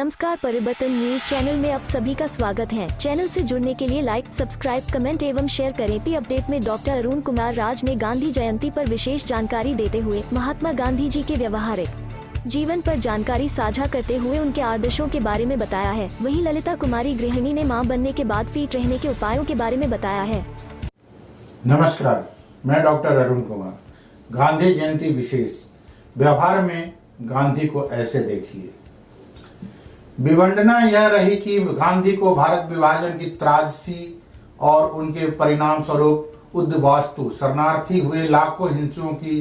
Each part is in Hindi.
नमस्कार, परिवर्तन न्यूज चैनल में आप सभी का स्वागत है। चैनल से जुड़ने के लिए लाइक, सब्सक्राइब, कमेंट एवं शेयर करें। पी अपडेट में डॉक्टर अरुण कुमार राज ने गांधी जयंती पर विशेष जानकारी देते हुए महात्मा गांधी जी के व्यवहारिक जीवन पर जानकारी साझा करते हुए उनके आदर्शों के बारे में बताया है। वहीं ललिता कुमारी गृहिणी ने मां बनने के बाद फिट रहने के उपायों के बारे में बताया है। नमस्कार, मैं डॉक्टर अरुण कुमार। गांधी जयंती विशेष व्यवहार में गांधी को ऐसे देखिए। विवंडना यह रही कि गांधी को भारत विभाजन की त्रासदी और उनके परिणाम स्वरूप उद्वास्तु शरणार्थी हुए लाखों हिंसुओं की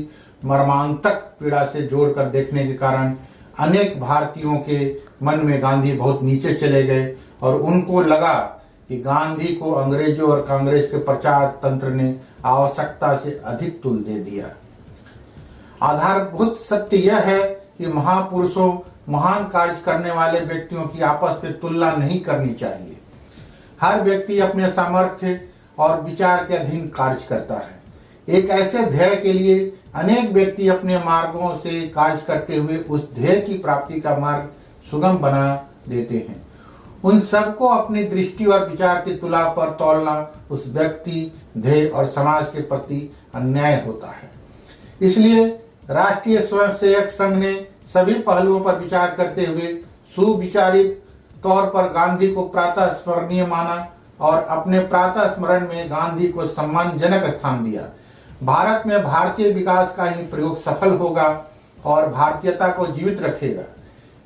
मर्मांतक पीड़ा से जोड़कर देखने के कारण अनेक भारतीयों के मन में गांधी बहुत नीचे चले गए और उनको लगा कि गांधी को अंग्रेजों और कांग्रेस के प्रचार तंत्र ने आवश्यकता से अधिक तुल दे दिया। आधारभूत सत्य यह है कि महापुरुषों, महान कार्य करने वाले व्यक्तियों की आपस में तुलना नहीं करनी चाहिए। हर व्यक्ति अपने सामर्थ्य और विचार के अधीन कार्य करता है। एक ऐसे ध्येय के लिए अनेक व्यक्ति अपने मार्गों से कार्य करते हुए उस ध्येय की प्राप्ति का मार्ग सुगम बना देते हैं। उन सबको अपनी दृष्टि और विचार की तुला पर तौलना उस व्यक्ति, ध्येय और समाज के प्रति अन्याय होता है। इसलिए राष्ट्रीय स्वयंसेवक संघ ने सभी पहलुओं पर विचार करते हुए सुविचारित तौर पर गांधी को प्रातः स्मरणीय माना और अपने प्रातः स्मरण में गांधी को सम्मानजनक स्थान दिया। भारत में भारतीय विकास का ही प्रयोग सफल होगा और भारतीयता को जीवित रखेगा।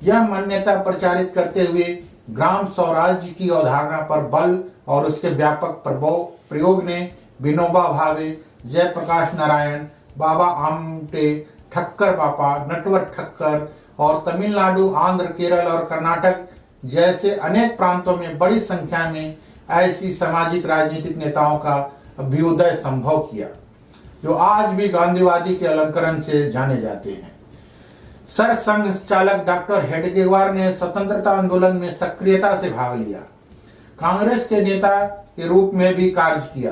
यह मान्यता प्रचारित करते हुए ग्राम स्वराज्य की अवधारणा पर बल और उसके व्यापक प्रयोग ने विनोबा भावे, जयप्रकाश नारायण, बाबा आमटे, ठक्कर बापा, नटवर ठक्कर और तमिलनाडु, आंध्र, केरल और कर्नाटक जैसे अनेक प्रांतों में बड़ी संख्या में ऐसी सामाजिक राजनीतिक नेताओं का अभ्युदय संभव किया जो आज भी गांधीवादी के अलंकरण से जाने जाते हैं। सरसंघ चालक डॉक्टर हेडगेवार ने स्वतंत्रता आंदोलन में सक्रियता से भाग लिया। कांग्रेस के नेता के रूप में भी कार्य किया।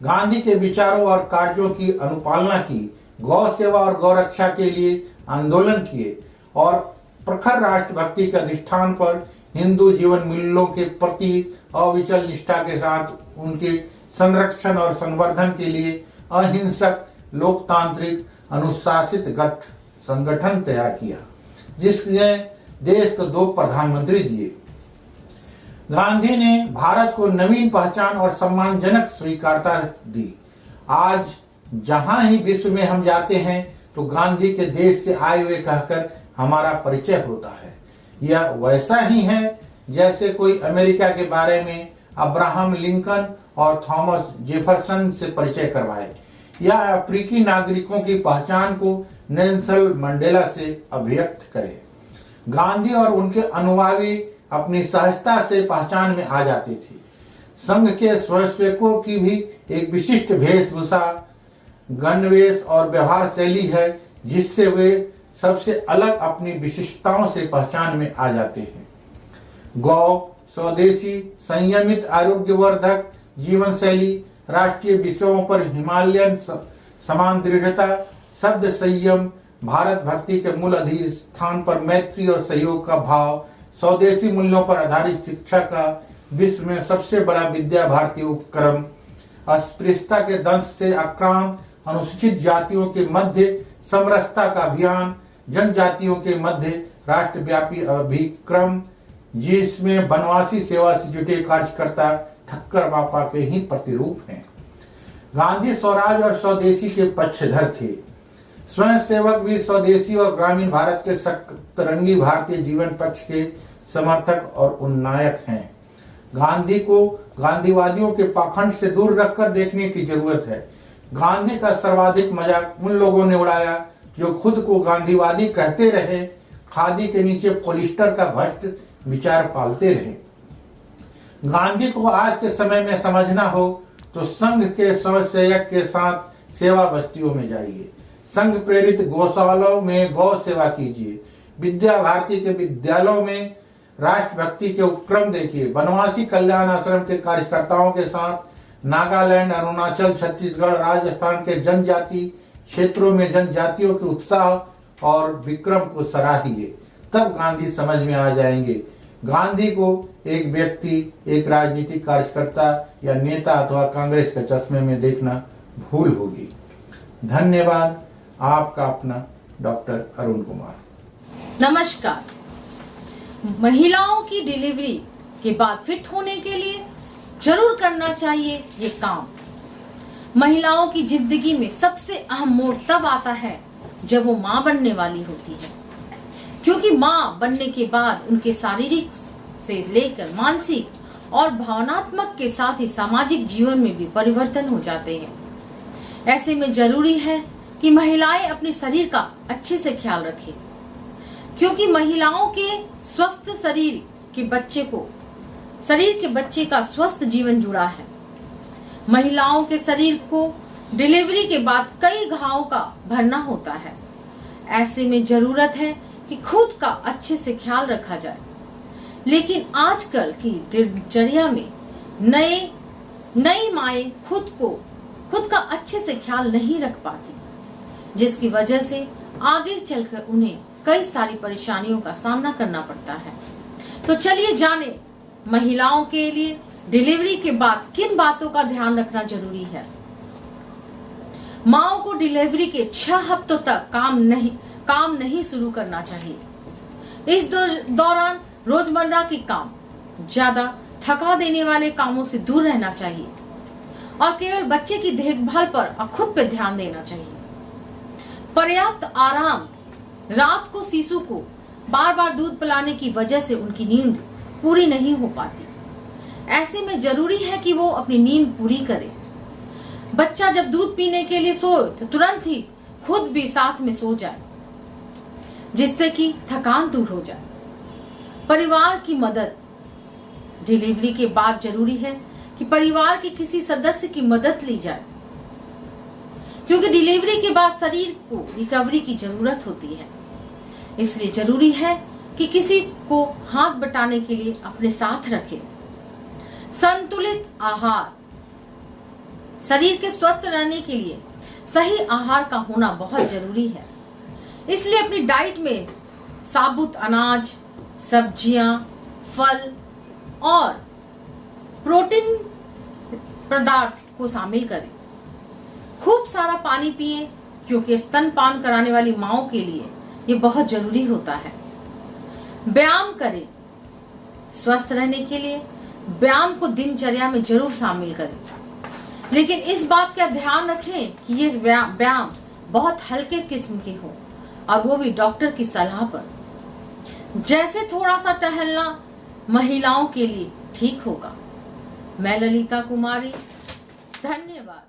गांधी के विचारों और कार्यों की अनुपालना की, गौ सेवा और गौ रक्षा के लिए आंदोलन किए और प्रखर राष्ट्रभक्ति के अधिष्ठान पर हिंदू जीवन मूल्यों के प्रति अविचल निष्ठा के साथ उनके संरक्षण और संवर्धन के लिए अहिंसक, लोकतांत्रिक, अनुशासित संगठन तैयार किया, जिसने देश को 2 प्रधानमंत्री दिए। गांधी ने भारत को नवीन पहचान और सम्मानजनक स्वीकारता दी। आज जहां ही विश्व में हम जाते हैं तो गांधी के देश से आए हुए कहकर हमारा परिचय होता है। यह वैसा ही है जैसे कोई अमेरिका के बारे में अब्राहम लिंकन और थॉमस जेफरसन से परिचय करवाए या अफ्रीकी नागरिकों की पहचान को नेल्सन मंडेला से अभिव्यक्त करे। गांधी और उनके अनुयायी अपनी सहजता से पहचान में आ जाते थे। संघ के स्वयंसेवकों की भी एक विशिष्ट वेशभूषा, गणवेश और व्यवहार शैली है जिससे वे सबसे अलग अपनी विशिष्टताओं से पहचान में आ जाते हैं। गौ, स्वदेशी, संयमित, आरोग्यवर्धक जीवन शैली, राष्ट्रीय विषयों पर हिमालयन समान दृढ़ता, शब्द संयम, भारत भक्ति के मूल अधिष्ठान पर मैत्री और सहयोग का भाव, स्वदेशी मूल्यों पर आधारित शिक्षा का विश्व में सबसे बड़ा विद्या भारती उपक्रम, अस्पृश्यता के दंश से आक्रांत अनुसूचित जातियों के मध्य समरसता का अभियान, जनजातियों के मध्य राष्ट्रव्यापी अभिक्रम जिसमें बनवासी सेवा से जुटे कार्यकर्ता ठक्कर बापा के ही प्रतिरूप हैं। गांधी स्वराज और स्वदेशी के पक्षधर थे। स्वयंसेवक भी स्वदेशी और ग्रामीण भारत के सतरंगी भारतीय जीवन पक्ष के समर्थक और उन्नायक हैं। गांधी को गांधीवादियों के पाखंड से दूर रखकर देखने की जरूरत है। गांधी का सर्वाधिक मजाक उन लोगों ने उड़ाया जो खुद को गांधीवादी कहते रहे, खादी के नीचे पॉलिस्टर का भ्रष्ट विचार पालते रहे। गांधी को आज के समय में समझना हो तो संघ के स्वयंसेवक के साथ सेवा बस्तियों में जाइए। संघ प्रेरित गौशालाओं में गौ सेवा कीजिए। विद्या भारती के विद्यालयों में राष्ट्रभक्ति के उपक्रम देखिए। बनवासी कल्याण आश्रम के कार्यकर्ताओं के साथ नागालैंड, अरुणाचल, छत्तीसगढ़, राजस्थान के जनजाति क्षेत्रों में जनजातियों के उत्साह और विक्रम को सराहिए। तब गांधी समझ में आ जाएंगे गांधी को एक व्यक्ति, एक राजनीतिक कार्यकर्ता या नेता अथवा कांग्रेस के चश्मे में देखना भूल होगी। धन्यवाद। आपका अपना डॉक्टर अरुण कुमार। नमस्कार। महिलाओं की डिलीवरी के बाद फिट होने के लिए जरूर करना चाहिए ये काम। महिलाओं की जिंदगी में सबसे अहम मोड़ तब आता है जब वो माँ बनने वाली होती है, क्योंकि माँ बनने के बाद उनके शारीरिक से लेकर मानसिक और भावनात्मक के साथ ही सामाजिक जीवन में भी परिवर्तन हो जाते हैं। ऐसे में जरूरी है कि महिलाएं अपने शरीर का अच्छे से ख्याल रखें, क्योंकि महिलाओं के स्वस्थ शरीर के बच्चे का स्वस्थ जीवन जुड़ा है। महिलाओं के शरीर को डिलीवरी के बाद कई घावों का भरना होता है। ऐसे में जरूरत है कि खुद का अच्छे से ख्याल रखा जाए, लेकिन आजकल की दिनचर्या में नई माएं खुद का अच्छे से ख्याल नहीं रख पाती, जिसकी वजह से आगे चलकर उन्हें कई सारी परेशानियों का सामना करना पड़ता है। तो चलिए जाने महिलाओं के लिए डिलीवरी के बाद किन बातों का ध्यान रखना जरूरी है। माओ को डिलीवरी के 6 हफ्तों तक काम नहीं शुरू करना चाहिए। इस दौरान रोजमर्रा के काम, ज्यादा थका देने वाले कामों से दूर रहना चाहिए और केवल बच्चे की देखभाल पर और खुद पे ध्यान देना चाहिए। पर्याप्त आराम। रात को शिशु को बार बार दूध पिलाने की वजह से उनकी नींद पूरी नहीं हो पाती। ऐसे में जरूरी है कि वो अपनी नींद पूरी करे। बच्चा जब दूध पीने के लिए सोए तो तुरंत ही खुद भी साथ में सो जाए, जिससे कि थकान दूर हो जाए। परिवार की मदद। डिलीवरी के बाद जरूरी है कि परिवार के किसी सदस्य की मदद ली जाए, क्योंकि डिलीवरी के बाद शरीर को रिकवरी की जरूरत होती है। इसलिए जरूरी है कि किसी को हाथ बटाने के लिए अपने साथ रखें। संतुलित आहार। शरीर के स्वस्थ रहने के लिए सही आहार का होना बहुत जरूरी है। इसलिए अपनी डाइट में साबुत अनाज, सब्जियां, फल और प्रोटीन पदार्थ को शामिल करें। खूब सारा पानी पिएं, क्योंकि स्तनपान कराने वाली माओं के लिए ये बहुत जरूरी होता है। व्यायाम करें। स्वस्थ रहने के लिए व्यायाम को दिनचर्या में जरूर शामिल करें, लेकिन इस बात का ध्यान रखें कि ये व्यायाम बहुत हल्के किस्म के हो और वो भी डॉक्टर की सलाह पर। जैसे थोड़ा सा टहलना महिलाओं के लिए ठीक होगा। मैं ललिता कुमारी, धन्यवाद।